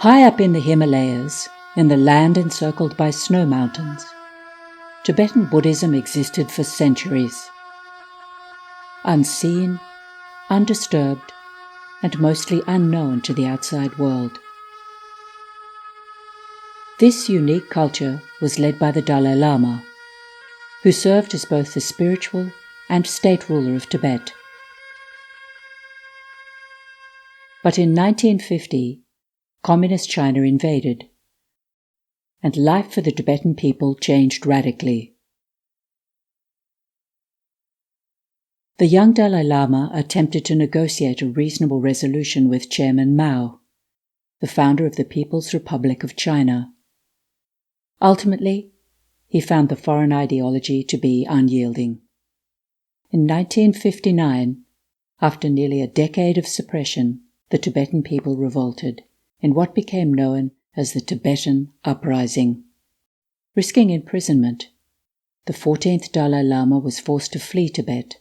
High up in the Himalayas, in the land encircled by snow mountains, Tibetan Buddhism existed for centuries. Unseen, undisturbed, and mostly unknown to the outside world. This unique culture was led by the Dalai Lama, who served as both the spiritual and state ruler of Tibet. But in 1950, Communist China invaded, and life for the Tibetan people changed radically. The young Dalai Lama attempted to negotiate a reasonable resolution with Chairman Mao, the founder of the People's Republic of China. Ultimately, he found the foreign ideology to be unyielding. In 1959, after nearly a decade of suppression, the Tibetan people revolted in what became known as the Tibetan Uprising. Risking imprisonment, the 14th Dalai Lama was forced to flee Tibet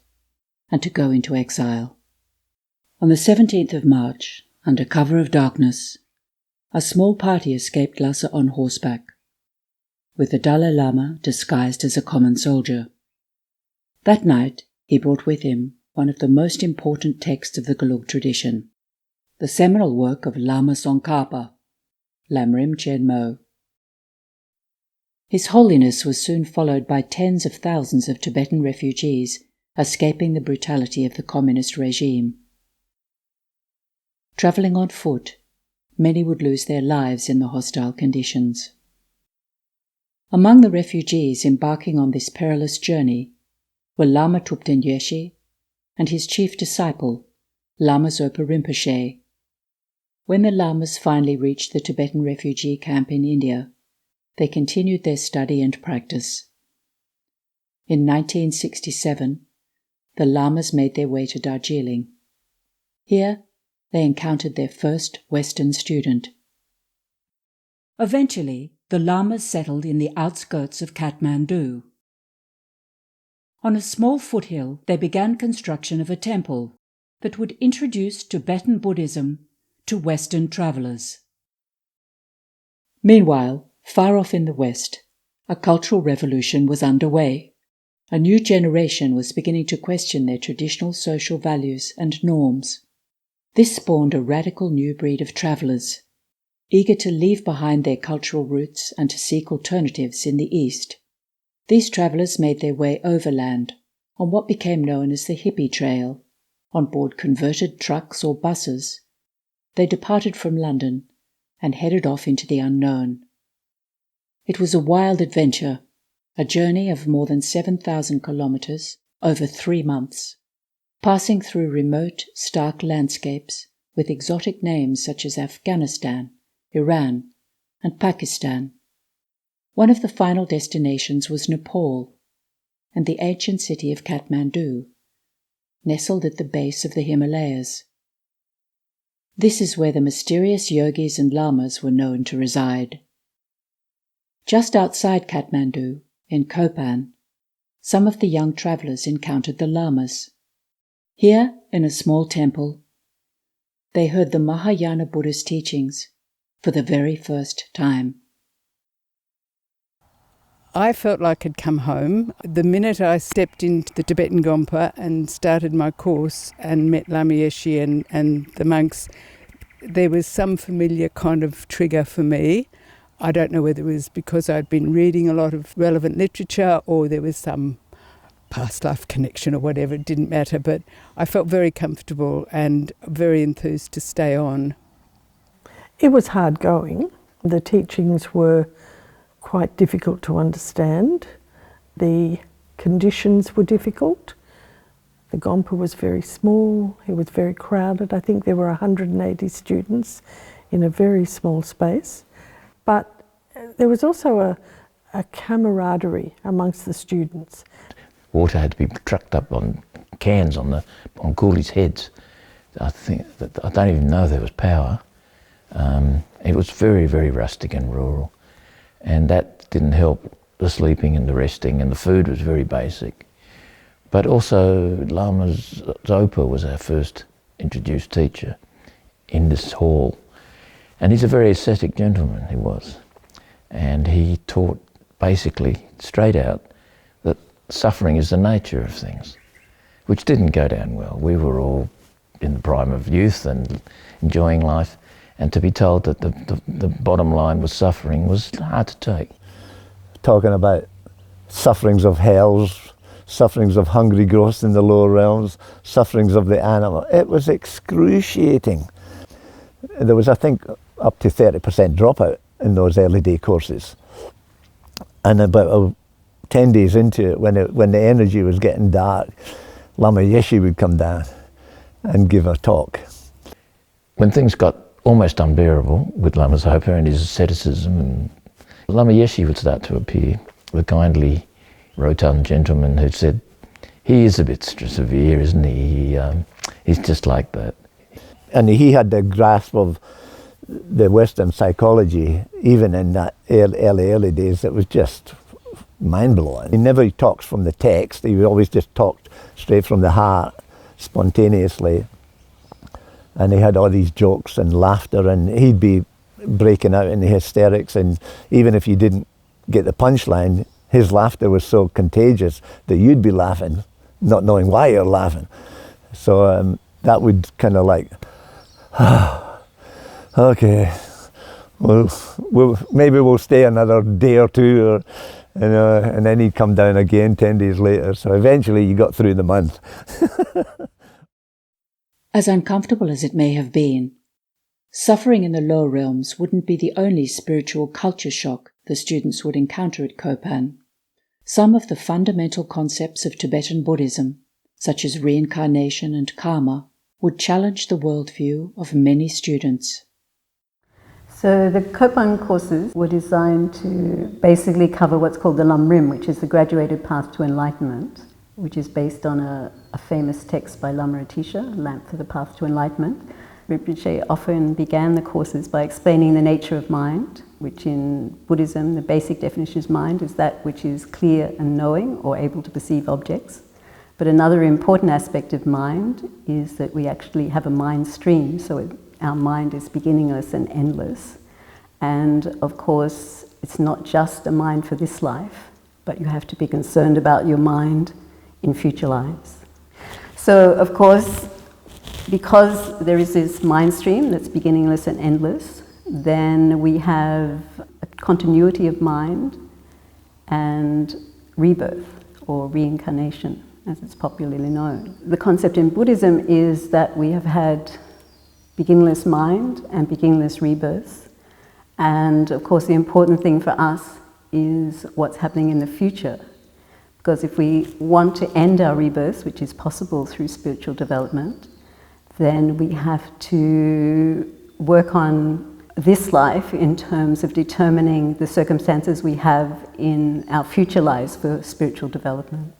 and to go into exile. On the 17th of March, under cover of darkness, a small party escaped Lhasa on horseback, with the Dalai Lama disguised as a common soldier. That night, he brought with him one of the most important texts of the Gelug tradition, the seminal work of Lama Tsongkhapa, Lamrim Chenmo. His holiness was soon followed by tens of thousands of Tibetan refugees escaping the brutality of the communist regime. Travelling on foot, many would lose their lives in the hostile conditions. Among the refugees embarking on this perilous journey were Lama Tupten Yeshe and his chief disciple, Lama Zopa Rinpoche. When the Lamas finally reached the Tibetan refugee camp in India, they continued their study and practice. In 1967, the Lamas made their way to Darjeeling. Here, they encountered their first Western student. Eventually, the Lamas settled in the outskirts of Kathmandu. On a small foothill, they began construction of a temple that would introduce Tibetan Buddhism to Western travellers. Meanwhile, far off in the West, a cultural revolution was underway. A new generation was beginning to question their traditional social values and norms. This spawned a radical new breed of travellers, eager to leave behind their cultural roots and to seek alternatives in the East. These travellers made their way overland on what became known as the Hippie Trail. On board converted trucks or buses, they departed from London and headed off into the unknown. It was a wild adventure, a journey of more than 7,000 kilometres over 3 months, passing through remote, stark landscapes with exotic names such as Afghanistan, Iran, and Pakistan. One of the final destinations was Nepal, and the ancient city of Kathmandu, nestled at the base of the Himalayas. This is where the mysterious yogis and lamas were known to reside. Just outside Kathmandu, in Kopan, some of the young travellers encountered the lamas. Here, in a small temple, they heard the Mahayana Buddhist teachings for the very first time. I felt like I'd come home. The minute I stepped into the Tibetan Gompa and started my course and met Lama Yeshe and the monks, there was some familiar kind of trigger for me. I don't know whether it was because I'd been reading a lot of relevant literature or there was some past life connection or whatever, it didn't matter, but I felt very comfortable and very enthused to stay on. It was hard going. The teachings were quite difficult to understand. The conditions were difficult. The Gompa was very small, it was very crowded. I think there were 180 students in a very small space. But there was also a camaraderie amongst the students. Water had to be trucked up on cans on coolies' heads. I don't even know if there was power. It was very, very rustic and rural. And that didn't help the sleeping and the resting, and the food was very basic. But also Zopa was our first introduced teacher in this hall. And he's a very ascetic gentleman, he was. And he taught basically, straight out, that suffering is the nature of things, which didn't go down well. We were all in the prime of youth and enjoying life, and to be told that the bottom line was suffering was hard to take. Talking about sufferings of hells, sufferings of hungry growths in the lower realms, sufferings of the animal. It was excruciating. There was, I think, up to 30% dropout in those early day courses. And about 10 days into it, when the energy was getting dark, Lama Yeshe would come down and give a talk. When things got almost unbearable with Lama Zopa and his asceticism, and Lama Yeshe would start to appear, the kindly, rotund gentleman who said, he is a bit severe, isn't he? He's just like that. And he had the grasp of the Western psychology, even in that early days, that was just mind-blowing. He never talks from the text, he always just talked straight from the heart, spontaneously. And he had all these jokes and laughter, and he'd be breaking out into hysterics, and even if you didn't get the punchline, his laughter was so contagious that you'd be laughing, not knowing why you're laughing. So that would kind of like, okay, maybe we'll stay another day or two, or, and then he'd come down again 10 days later. So eventually you got through the month. As uncomfortable as it may have been, suffering in the lower realms wouldn't be the only spiritual culture shock the students would encounter at Kopan. Some of the fundamental concepts of Tibetan Buddhism, such as reincarnation and karma, would challenge the worldview of many students. So the Kopan courses were designed to basically cover what's called the Lamrim, which is the graduated path to enlightenment, which is based on a famous text by Lama Rinpoche, Lamp for the Path to Enlightenment. Rinpoche often began the courses by explaining the nature of mind, which in Buddhism, the basic definition of mind is that which is clear and knowing or able to perceive objects. But another important aspect of mind is that we actually have a mind stream, so our mind is beginningless and endless. And of course, it's not just a mind for this life, but you have to be concerned about your mind in future lives. So of course, because there is this mind stream that's beginningless and endless, then we have a continuity of mind and rebirth, or reincarnation, as it's popularly known. The concept in Buddhism is that we have had beginningless mind and beginningless rebirth. And of course, the important thing for us is what's happening in the future. Because if we want to end our rebirth, which is possible through spiritual development, then we have to work on this life in terms of determining the circumstances we have in our future lives for spiritual development.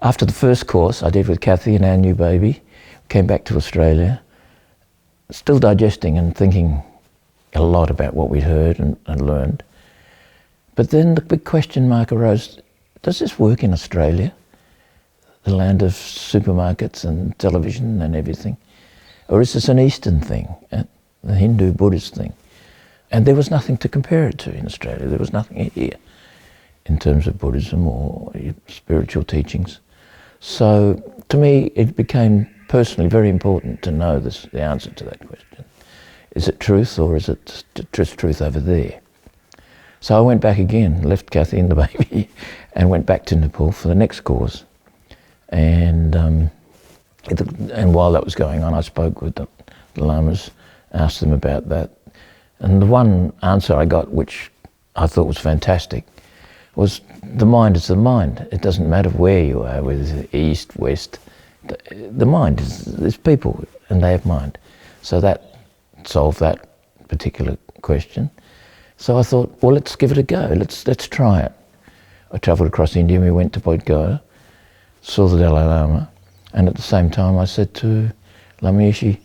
After the first course I did with Kathy and our new baby, came back to Australia, still digesting and thinking a lot about what we'd heard and learned. But then the big question mark arose, does this work in Australia? The land of supermarkets and television and everything? Or is this an Eastern thing, a Hindu Buddhist thing? And there was nothing to compare it to in Australia. There was nothing here in terms of Buddhism or spiritual teachings. So to me, it became personally very important to know the answer to that question. Is it truth, or is it just truth over there? So I went back again, left Kathy and the baby, and went back to Nepal for the next course. And while that was going on, I spoke with the Lamas, asked them about that. And the one answer I got, which I thought was fantastic, was the mind is the mind. It doesn't matter where you are, whether it's east, west. The mind is people, and they have mind. So that solved that particular question. So I thought, well, let's give it a go. Let's try it. I travelled across India. We went to Bodh, saw the Dalai Lama, and at the same time I said to Lama Yeshe,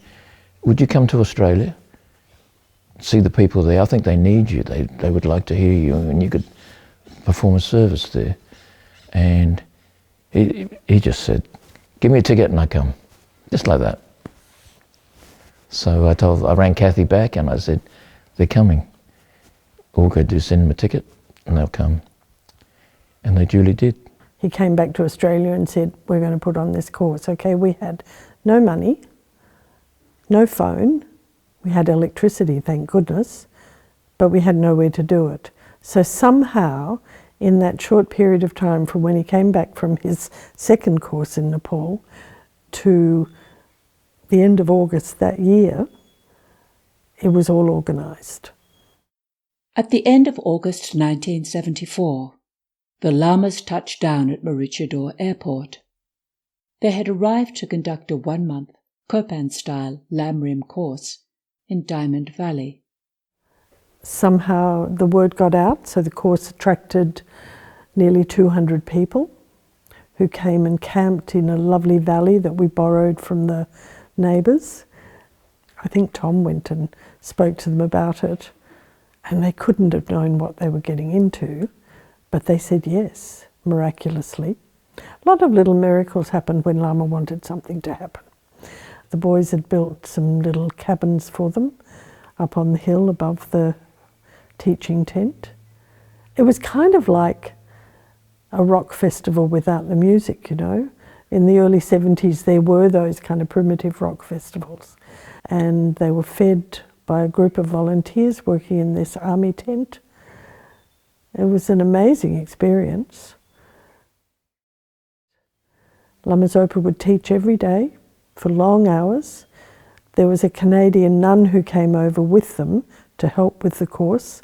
would you come to Australia? See the people there. I think they need you. They would like to hear you, and you could perform a service there. And he just said, give me a ticket and I come. Just like that. So I rang Kathy back and I said, they're coming. All we've got to do is send them a ticket and they'll come. And they duly did. He came back to Australia and said, we're going to put on this course. Okay, we had no money, no phone, we had electricity, thank goodness, but we had nowhere to do it. So somehow, in that short period of time from when he came back from his second course in Nepal to the end of August that year, it was all organised. At the end of August 1974, the Lamas touched down at Maroochydore Airport. They had arrived to conduct a 1-month Kopan-style Lamrim course in Diamond Valley. Somehow the word got out, so the course attracted nearly 200 people who came and camped in a lovely valley that we borrowed from the neighbours. I think Tom went and spoke to them about it, and they couldn't have known what they were getting into, but they said yes, miraculously. A lot of little miracles happened when Lama wanted something to happen. The boys had built some little cabins for them up on the hill above the teaching tent. It was kind of like a rock festival without the music, you know. In the early 70s there were those kind of primitive rock festivals, and they were fed by a group of volunteers working in this army tent. It was an amazing experience. Lama Zopa would teach every day for long hours. There was a Canadian nun who came over with them to help with the course,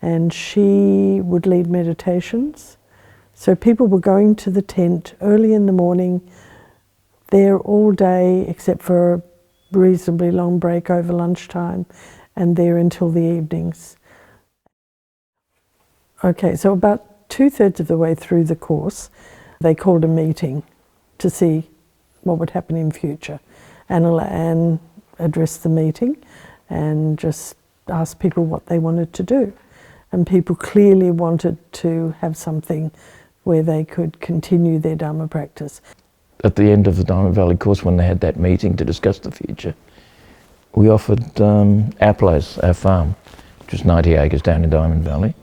and she would lead meditations. So people were going to the tent early in the morning, there all day except for a reasonably long break over lunchtime, and there until the evenings. Okay, so about 2/3 of the way through the course, they called a meeting to see what would happen in future. Anne addressed the meeting and just asked people what they wanted to do. And people clearly wanted to have something where they could continue their Dharma practice. At the end of the Diamond Valley course, when they had that meeting to discuss the future, we offered our place, our farm, which was 90 acres down in Diamond Valley.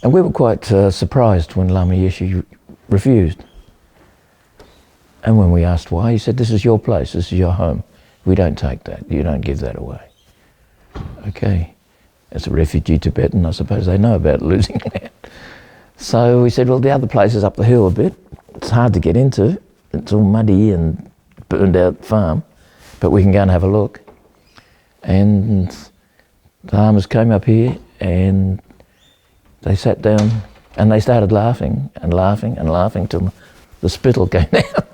And we were quite surprised when Lama Yeshe refused. And when we asked why, he said, this is your place, this is your home. We don't take that, you don't give that away. Okay, as a refugee Tibetan, I suppose they know about losing land. So we said, well, the other place is up the hill a bit. It's hard to get into. It's all muddy and burned out farm, but we can go and have a look. And the Lamas came up here and they sat down and they started laughing and laughing and laughing till the spittle came out.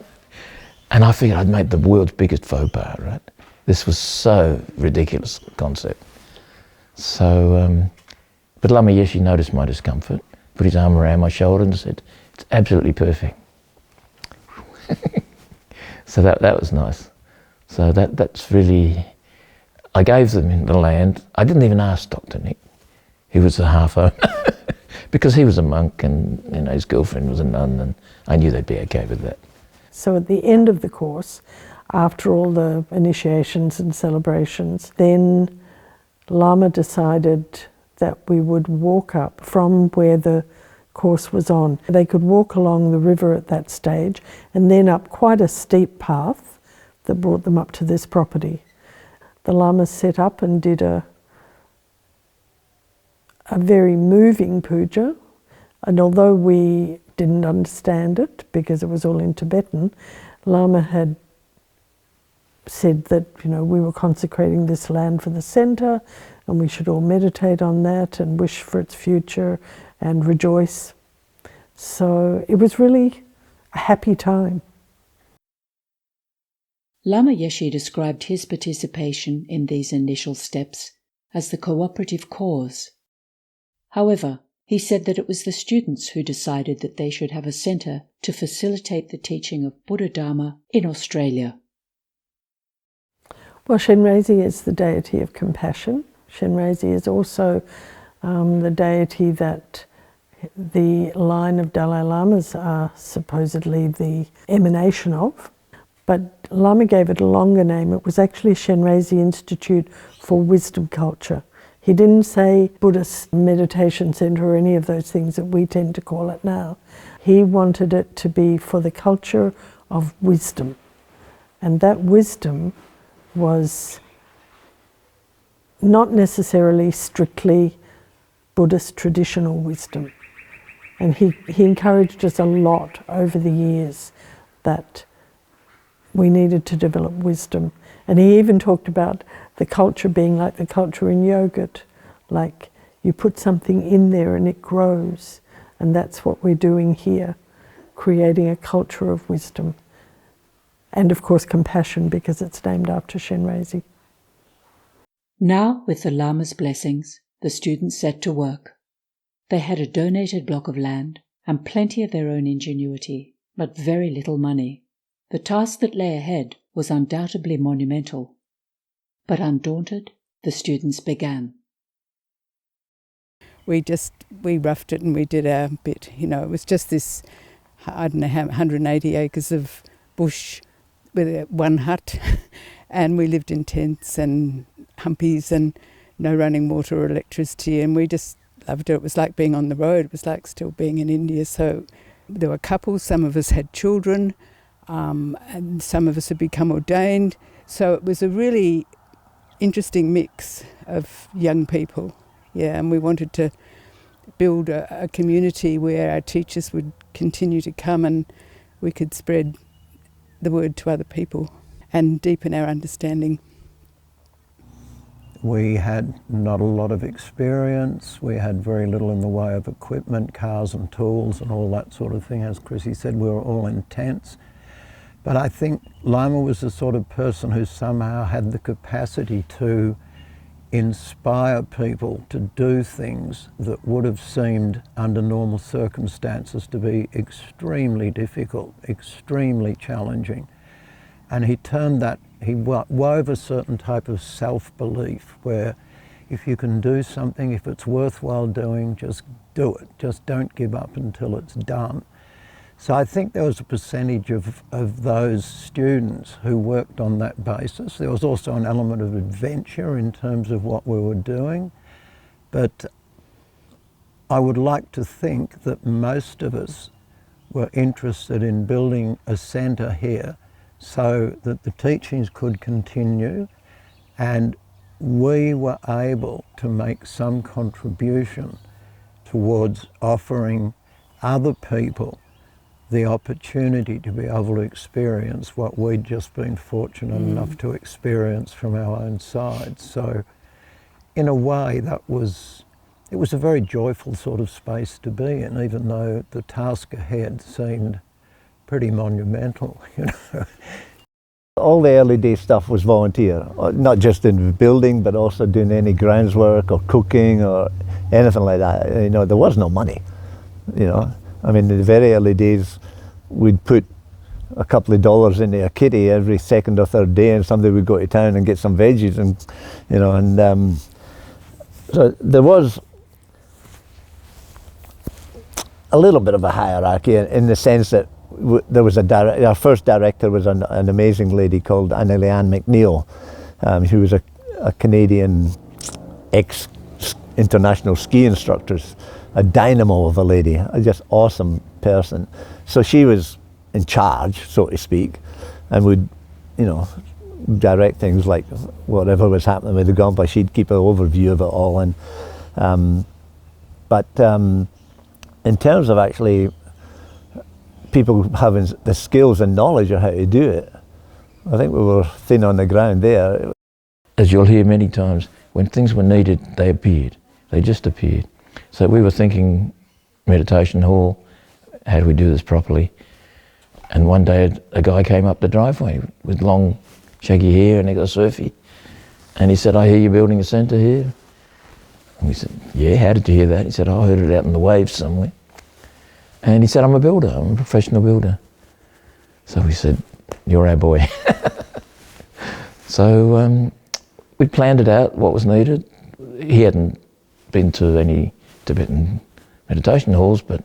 And I figured I'd made the world's biggest faux pas, right? This was so ridiculous concept. So, but Lama Yeshe noticed my discomfort, put his arm around my shoulder and said, it's absolutely perfect. So that was nice. So that's really, I gave them the land. I didn't even ask Dr. Nick, who was the half owner, because he was a monk and his girlfriend was a nun, and I knew they'd be okay with that. So at the end of the course, after all the initiations and celebrations, then Lama decided that we would walk up from where the course was on. They could walk along the river at that stage and then up quite a steep path that brought them up to this property. The Lamas set up and did a very moving puja, and although we didn't understand it because it was all in Tibetan, Lama had said that we were consecrating this land for the centre and we should all meditate on that and wish for its future and rejoice. So it was really a happy time. Lama Yeshe described his participation in these initial steps as the cooperative cause. However, he said that it was the students who decided that they should have a centre to facilitate the teaching of Buddha Dharma in Australia. Well, Chenrezig is the deity of compassion. Chenrezig is also the deity that the line of Dalai Lamas are supposedly the emanation of. But Lama gave it a longer name. It was actually Chenrezig Institute for Wisdom Culture. He didn't say Buddhist meditation center or any of those things that we tend to call it now. He wanted it to be for the culture of wisdom. And that wisdom was not necessarily strictly Buddhist traditional wisdom. And he encouraged us a lot over the years that we needed to develop wisdom. And he even talked about the culture being like the culture in yogurt, like you put something in there and it grows. And that's what we're doing here, creating a culture of wisdom. And of course compassion, because it's named after Chenrezig. Now, with the Lama's blessings, the students set to work. They had a donated block of land and plenty of their own ingenuity, but very little money. The task that lay ahead was undoubtedly monumental. But undaunted, the students began. We roughed it and we did our bit. You know, it was just this, 180 acres of bush with one hut, and we lived in tents and humpies and no running water or electricity, and we just loved it. It was like being on the road. It was like still being in India. So there were couples, some of us had children, and some of us had become ordained. So it was a really interesting mix of young people. Yeah, and we wanted to build a community where our teachers would continue to come and we could spread the word to other people and deepen our understanding. We had not a lot of experience. We had very little in the way of equipment, cars and tools and all that sort of thing. As Chrissy said, we were all in tents. But I think Lama was the sort of person who somehow had the capacity to inspire people to do things that would have seemed under normal circumstances to be extremely difficult, extremely challenging. And he turned that, he wove a certain type of self-belief where if you can do something, if it's worthwhile doing, just do it. Just don't give up until it's done. So I think there was a percentage of those students who worked on that basis. There was also an element of adventure in terms of what we were doing. But I would like to think that most of us were interested in building a centre here so that the teachings could continue and we were able to make some contribution towards offering other people the opportunity to be able to experience what we'd just been fortunate enough to experience from our own side. So in a way it was a very joyful sort of space to be in, even though the task ahead seemed pretty monumental, you know. All the early day stuff was volunteer, not just in the building, but also doing any groundswork or cooking or anything like that. You know, there was no money, you know. I mean, in the very early days, we'd put a couple of dollars into a kitty every second or third day, and somebody would go to town and get some veggies, and you know, and so there was a little bit of a hierarchy in the sense that there was our first director was an amazing lady called Anna-Leanne McNeil, who was a Canadian ex-international ski instructor, a dynamo of a lady, a just awesome person. So she was in charge, so to speak, and would, you know, direct things like whatever was happening with the Gompa. She'd keep an overview of it all. And but in terms of actually people having the skills and knowledge of how to do it, I think we were thin on the ground there. As you'll hear many times, when things were needed, they appeared. They just appeared. So we were thinking meditation hall, how do we do this properly? And one day a guy came up the driveway with long shaggy hair and he got surfy. And he said, I hear you're building a centre here. And we said, yeah, how did you hear that? He said, I heard it out in the waves somewhere. And he said, I'm a builder, I'm a professional builder. So we said, you're our boy. So we planned it out, what was needed. He hadn't been to any Tibetan meditation halls, but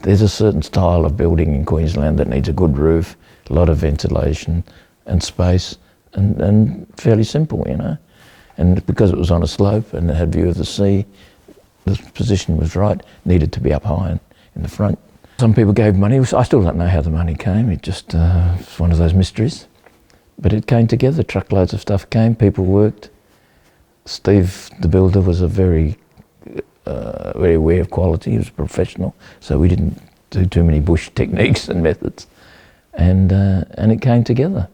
there's a certain style of building in Queensland that needs a good roof, a lot of ventilation and space, and fairly simple, you know. And because it was on a slope and it had view of the sea, the position was right, needed to be up high in the front. Some people gave money. I still don't know how the money came. It just it's one of those mysteries. But it came together. Truckloads of stuff came. People worked. Steve, the builder, was a very aware of quality. He was a professional, so we didn't do too many bush techniques and methods. And it came together.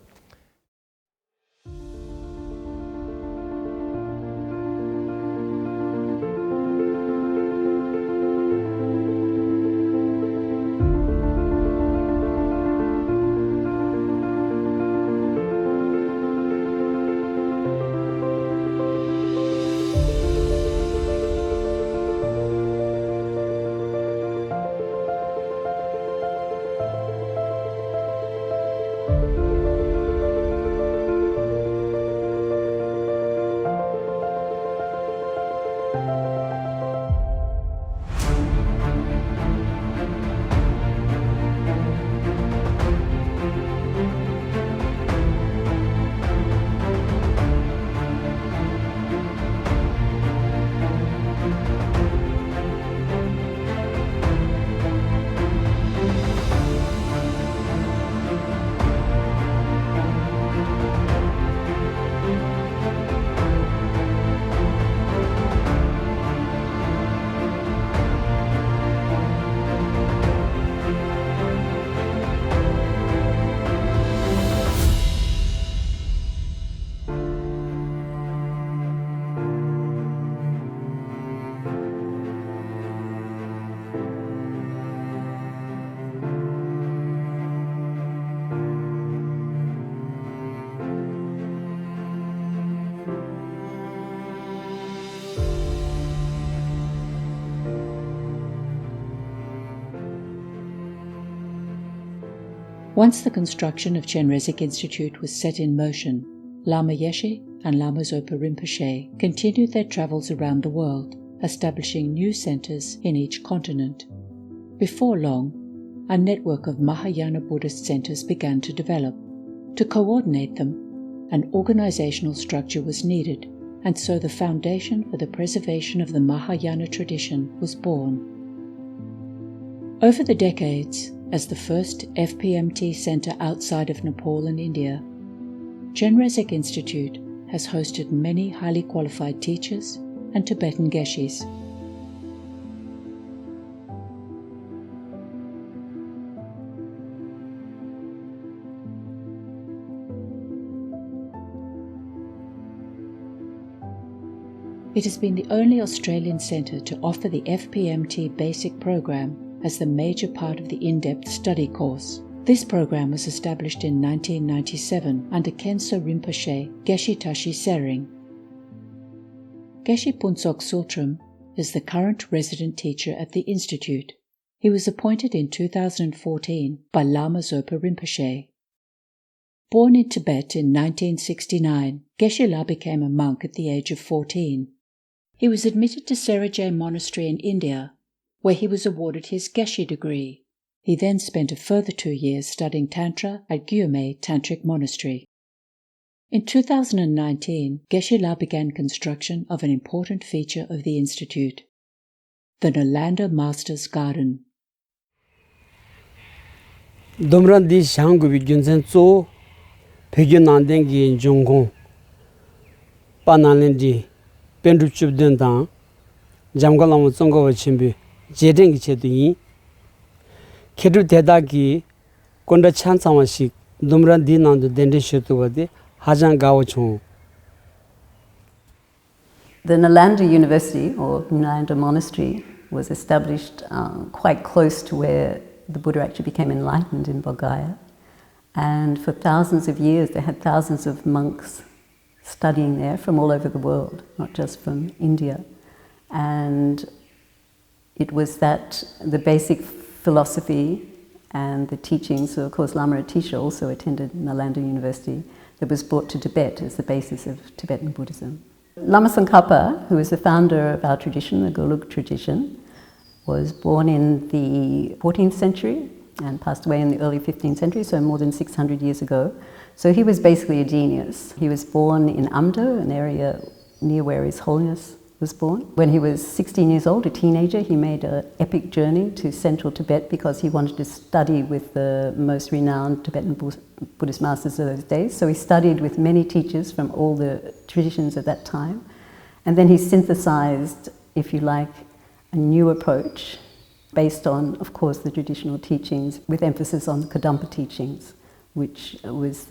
Once the construction of Chenrezig Institute was set in motion, Lama Yeshe and Lama Zopa Rinpoche continued their travels around the world, establishing new centres in each continent. Before long, a network of Mahayana Buddhist centres began to develop. To coordinate them, an organisational structure was needed, and so the foundation for the preservation of the Mahayana tradition was born. Over the decades, as the first FPMT centre outside of Nepal and India, Chenrezig Institute has hosted many highly qualified teachers and Tibetan Geshes. It has been the only Australian centre to offer the FPMT basic program as the major part of the in-depth study course. This program was established in 1997 under Khenso Rinpoche Geshe Tashi Sering. Geshe Punsok Sultram is the current resident teacher at the Institute. He was appointed in 2014 by Lama Zopa Rinpoche. Born in Tibet in 1969, Geshe La became a monk at the age of 14. He was admitted to Serajay Monastery in India, where he was awarded his Geshe degree. He then spent a further 2 years studying Tantra at Gyume Tantric Monastery. In 2019, Geshe La began construction of an important feature of the Institute, the Nalanda Master's Garden. Domran di Shangu Vigunzen Zo, Pegunandengi Jongong, Panalendi, Penduchub Dendang, Jamgalam Zongo Chimbi, Jeding Chedui, Kedu Tedaki, Konda Chansamashi, Domran Dinan the Dendishutuadi, Hajan Gawachong. The Nalanda University, or Nalanda Monastery, was established quite close to where the Buddha actually became enlightened in Bodhgaya. And for thousands of years, they had thousands of monks studying there from all over the world, not just from India. And it was that the basic philosophy and the teachings, so of course Lama Atisha also attended Nalanda University, that was brought to Tibet as the basis of Tibetan Buddhism. Lama Tsongkhapa, who is the founder of our tradition, the Golok tradition, was born in the 14th century and passed away in the early 15th century, so more than 600 years ago. So he was basically a genius. He was born in Amdo, an area near where His Holiness was born. When he was 16 years old, a teenager, he made an epic journey to central Tibet because he wanted to study with the most renowned Tibetan Buddhist masters of those days. So he studied with many teachers from all the traditions of that time. And then he synthesized, if you like, a new approach based on, of course, the traditional teachings with emphasis on the Kadampa teachings, which was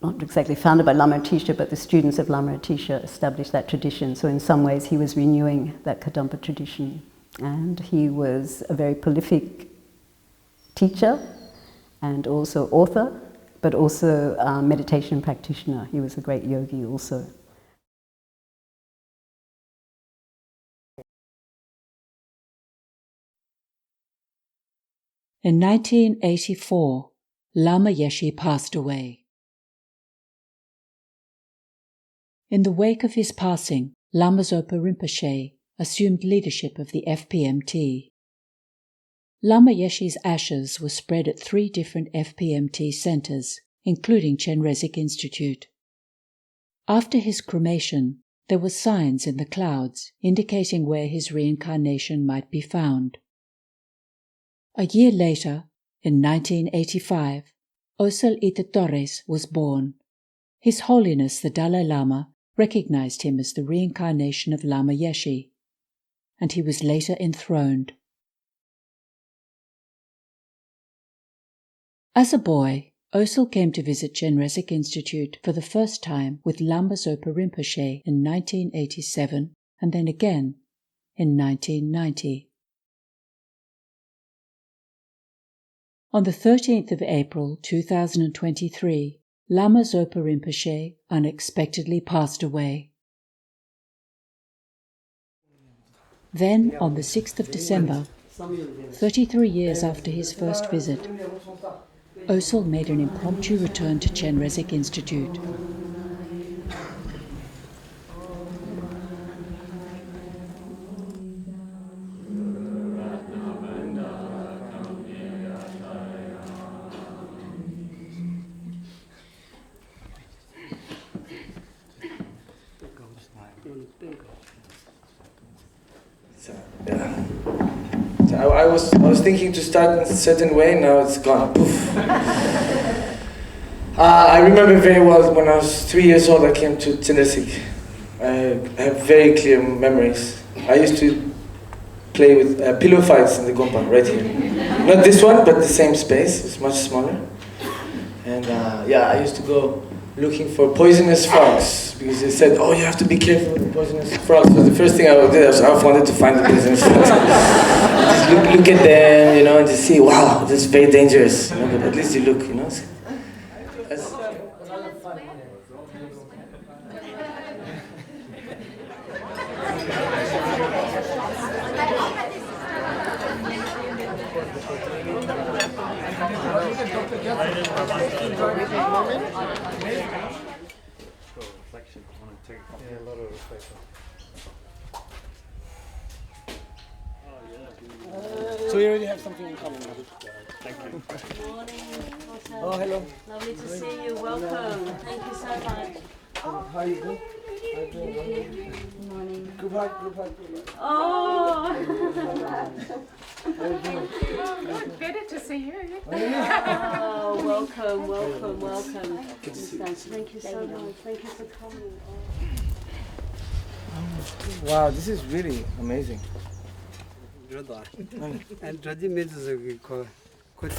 not exactly founded by Lama Rinpoche, but the students of Lama Rinpoche established that tradition. So in some ways he was renewing that Kadampa tradition. And he was a very prolific teacher and also author, but also a meditation practitioner. He was a great yogi also. In 1984, Lama Yeshe passed away. In the wake of his passing, Lama Zopa Rinpoche assumed leadership of the FPMT. Lama Yeshe's ashes were spread at 3 different FPMT centres, including Chenrezig Institute. After his cremation, there were signs in the clouds indicating where his reincarnation might be found. A year later, in 1985, Osel Ita Torres was born. His Holiness the Dalai Lama recognized him as the reincarnation of Lama Yeshe, and he was later enthroned. As a boy, Osel came to visit Chenrezig Institute for the first time with Lama Zopa Rinpoche in 1987 and then again in 1990. On the 13th of April 2023, Lama Zopa Rinpoche unexpectedly passed away. Then, on the 6th of December, 33 years after his first visit, Osel made an impromptu return to Chenrezig Institute. I was thinking to start in a certain way, now it's gone. Poof. I remember very well when I was 3 years old I came to Chenrezig. I have very clear memories. I used to play with pillow fights in the Gompa, right here. Not this one, but the same space, it's much smaller. And I used to go looking for poisonous frogs, because they said, oh, you have to be careful with the poisonous frogs. So the first thing I did was I wanted to find the poisonous frogs. Just look at them, and just see, wow, this is very dangerous. But at least you look, So we already have something in common. Thank you. Good morning. Oh, hello. Lovely to see you. Welcome. Thank you so much. How are you doing? Good morning. Group hug. Oh. Better to see you. Oh, welcome. Thank you so much. Thank you for coming. Wow, this is really amazing. For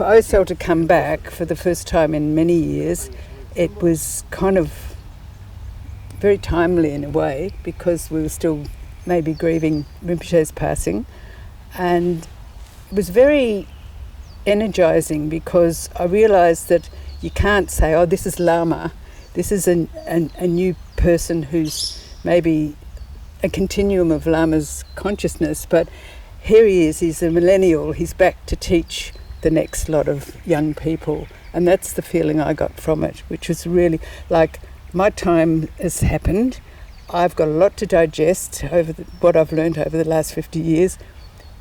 Osel to come back for the first time in many years, it was kind of very timely in a way, because we were still maybe grieving Rinpoche's passing, and it was very energizing because I realised that you can't say, oh, this is Lama, this is a new person who's maybe a continuum of Lama's consciousness, but here he is, he's a millennial, he's back to teach the next lot of young people. And that's the feeling I got from it, which was really like, my time has happened, I've got a lot to digest over what I've learned over the last 50 years.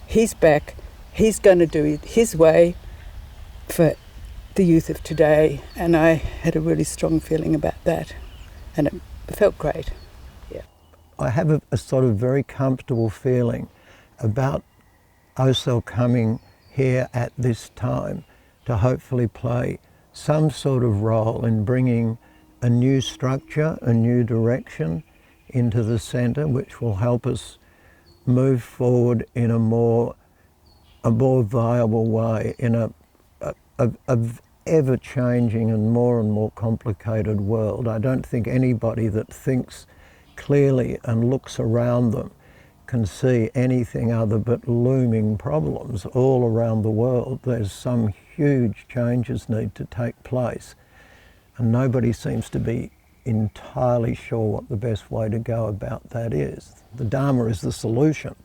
He's back. He's going to do it his way for the youth of today. And I had a really strong feeling about that. And it felt great. Yeah. I have a sort of very comfortable feeling about OSEL coming here at this time to hopefully play some sort of role in bringing a new structure, a new direction into the centre, which will help us move forward in a more viable way in a ever-changing and more complicated world. I don't think anybody that thinks clearly and looks around them can see anything other but looming problems all around the world. There's some huge changes need to take place, and nobody seems to be entirely sure what the best way to go about that is. The Dharma is the solution,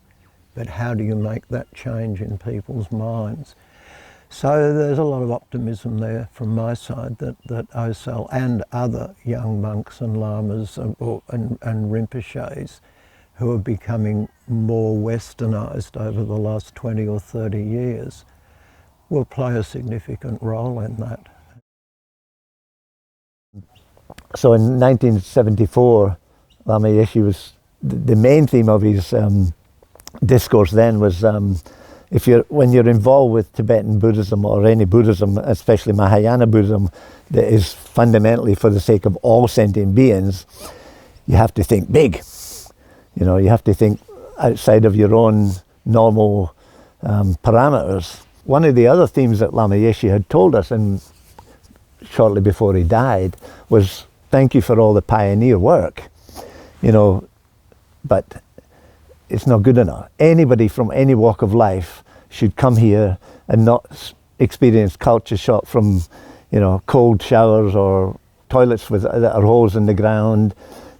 but how do you make that change in people's minds? So there's a lot of optimism there from my side that OSEL and other young monks and lamas and Rinpoches who are becoming more westernised over the last 20 or 30 years will play a significant role in that. So in 1974, Lama Yeshe was, the main theme of his discourse then was when you're involved with Tibetan Buddhism or any Buddhism, especially Mahayana Buddhism, that is fundamentally for the sake of all sentient beings, you have to think big. You know, you have to think outside of your own normal parameters. One of the other themes that Lama Yeshe had told us, and shortly before he died, was thank you for all the pioneer work, you know, but it's not good enough. Anybody from any walk of life should come here and not experience culture shock from, you know, cold showers or toilets that are holes in the ground,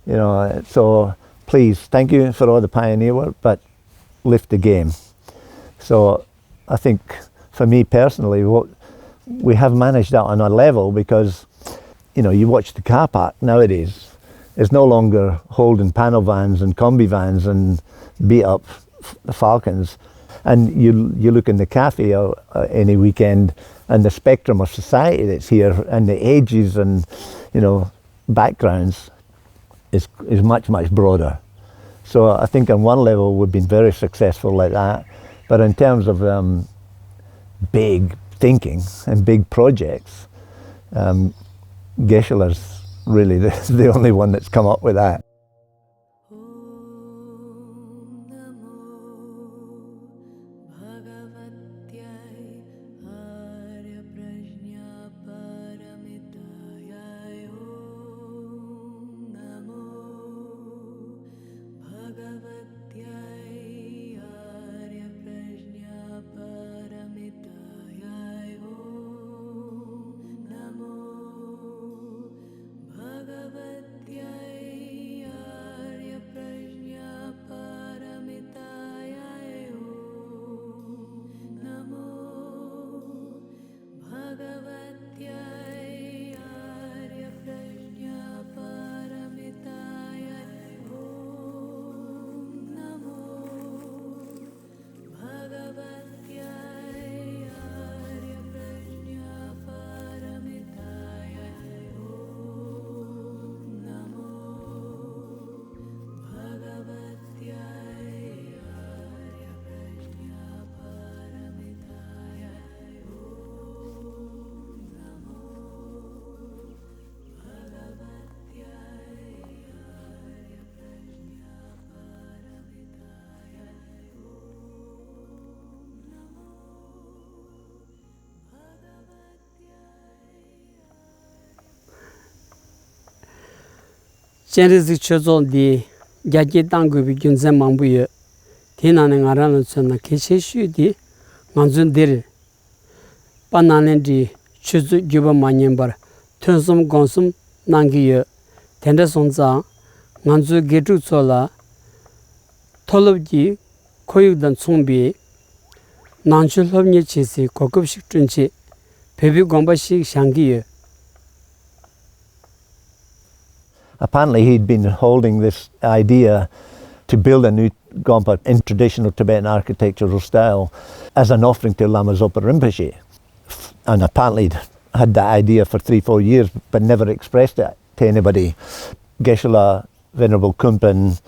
you know. So please, thank you for all the pioneer work, but lift the game. So I think for me personally, we have managed that on a level because, you know, you watch the car park nowadays, it's no longer holding panel vans and combi vans and beat up Falcons. And you look in the cafe any weekend and the spectrum of society that's here and the ages and, you know, backgrounds is much broader. So I think on one level we've been very successful like that, but in terms of big thinking and big projects, Geshe-la's really the only one that's come up with that. Chenrezig Institute di Yeshe Tangu bi Gyunzen Mambu ye Tinane Ngaran Chana Keshe Shu di Nganzun Diri Pananen di Chuzu Gyuba Manyembar Tunsum Gonsum Nangi ye Tenda Sonza Nganzu Getu Tsola Tolobji Koyugdan Tsongbi Nanchul Hobnye Chesi Kokubshik Tunchi Pebi Gombashik Shangi ye. Apparently he'd been holding this idea to build a new Gompa in traditional Tibetan architectural style as an offering to Lama Zopa Rinpoche. And apparently he'd had that idea for 3-4 years but never expressed it to anybody. Geshe-la, Venerable Kunpan,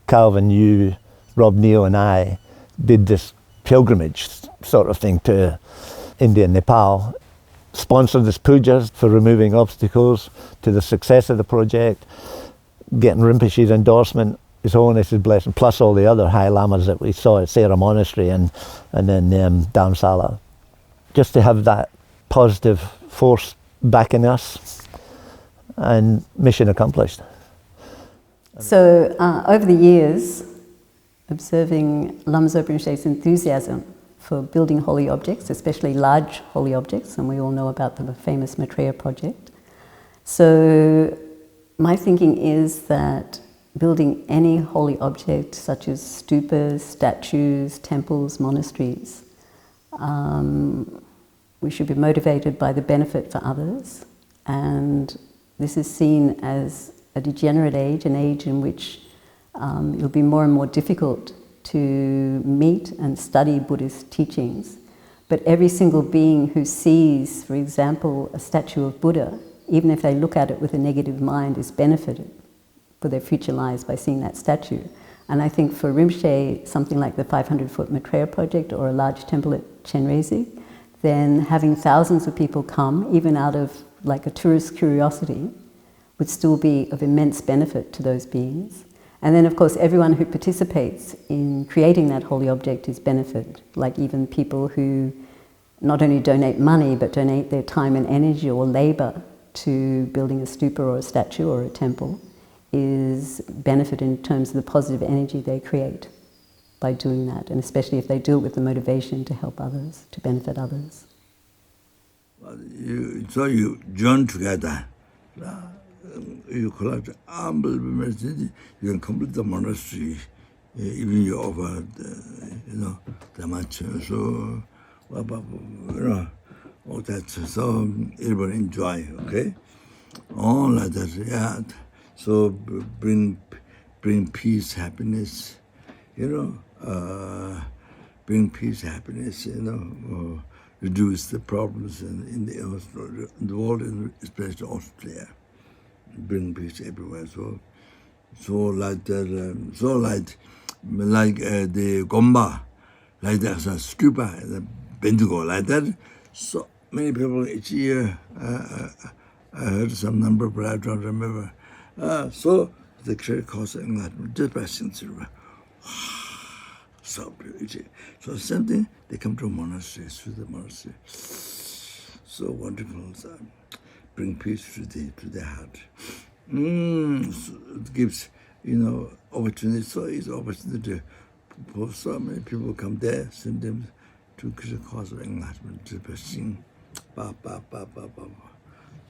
Calvin Yu, Rob Neal and I did this pilgrimage sort of thing to India and Nepal, sponsored this pujas for removing obstacles to the success of the project, getting Rinpoche's endorsement, His Holiness's blessing, plus all the other high lamas that we saw at Sera Monastery and then Dharamsala. Just to have that positive force backing us, and mission accomplished. So over the years, observing Lama Zopa Rinpoche's enthusiasm for building holy objects, especially large holy objects, and we all know about the famous Maitreya project. So my thinking is that building any holy object, such as stupas, statues, temples, monasteries, we should be motivated by the benefit for others, and this is seen as a degenerate age, an age in which it'll be more and more difficult to meet and study Buddhist teachings. But every single being who sees, for example, a statue of Buddha, even if they look at it with a negative mind, is benefited for their future lives by seeing that statue. And I think for Rinpoche, something like the 500-foot Maitreya project or a large temple at Chenrezig, then having thousands of people come, even out of like a tourist curiosity, would still be of immense benefit to those beings. And then, of course, everyone who participates in creating that holy object is benefited, like even people who not only donate money, but donate their time and energy or labor to building a stupa or a statue or a temple, is benefit in terms of the positive energy they create by doing that, and especially if they do it with the motivation to help others, to benefit others. So you join together. You collect unbelievable message. You can complete the monastery, even you offer, the much. So, all that. So everybody enjoy. Okay, all like that. Yeah. So bring peace, happiness. Bring peace, happiness. Reduce the problems in the world, and especially Australia. Bring peace everywhere. So like that. So like the Gompa, like that, a stupa, the Bendigo, like that. So many people each year. I heard some number, but I don't remember. So the great cause of enlightenment, just by sincere. So beautiful. So same thing, they come to monasteries, to the monastery. So wonderful. So bring peace to the heart. So it gives, opportunity. So it's opportunity for so many people come there, send them to the cause of enlightenment, to sing.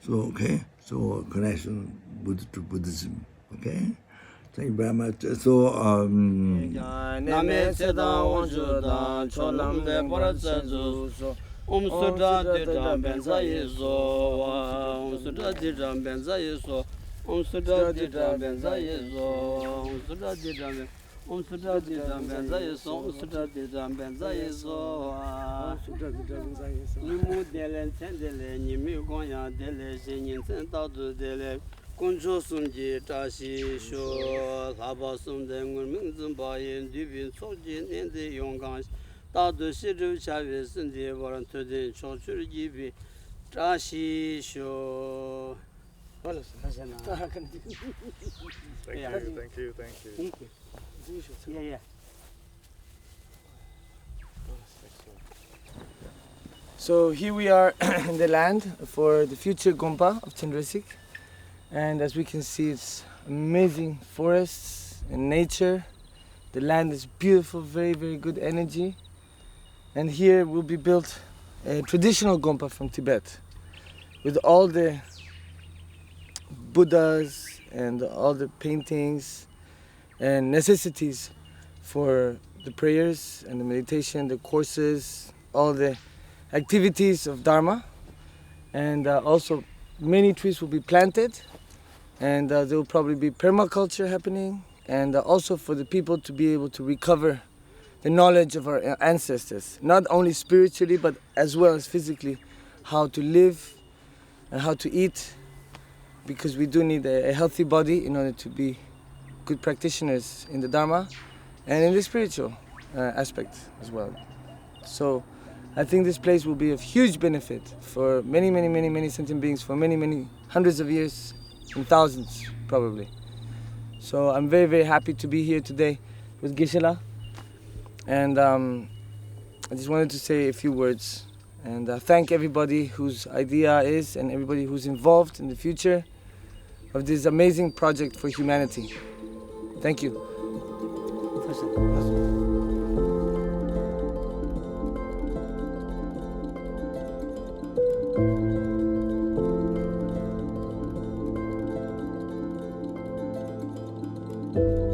So okay, so connection to Buddhism. Okay. Thank you very much. So, Kuncho sumji tashi sho laba sumde ngur mingzum bayin dubin chokji nende yonggang tadu shiru chawe sende waran tudin chokchur gibi tashi sho. Thank you. Yeah. So here we are in the land for the future Gompa of Chenrezig. And as we can see, it's amazing forests and nature. The land is beautiful, very, very good energy. And here will be built a traditional Gompa from Tibet with all the Buddhas and all the paintings and necessities for the prayers and the meditation, the courses, all the activities of Dharma. And also many trees will be planted. And there will probably be permaculture happening, and also for the people to be able to recover the knowledge of our ancestors, not only spiritually but as well as physically, how to live and how to eat, because we do need a healthy body in order to be good practitioners in the Dharma and in the spiritual aspect as well. So I think this place will be of huge benefit for many, many, many, many sentient beings for many, many hundreds of years and thousands probably. So I'm very, very happy to be here today with Geshe-la, and I just wanted to say a few words and thank everybody whose idea is and everybody who's involved in the future of this amazing project for humanity. Thank you. you.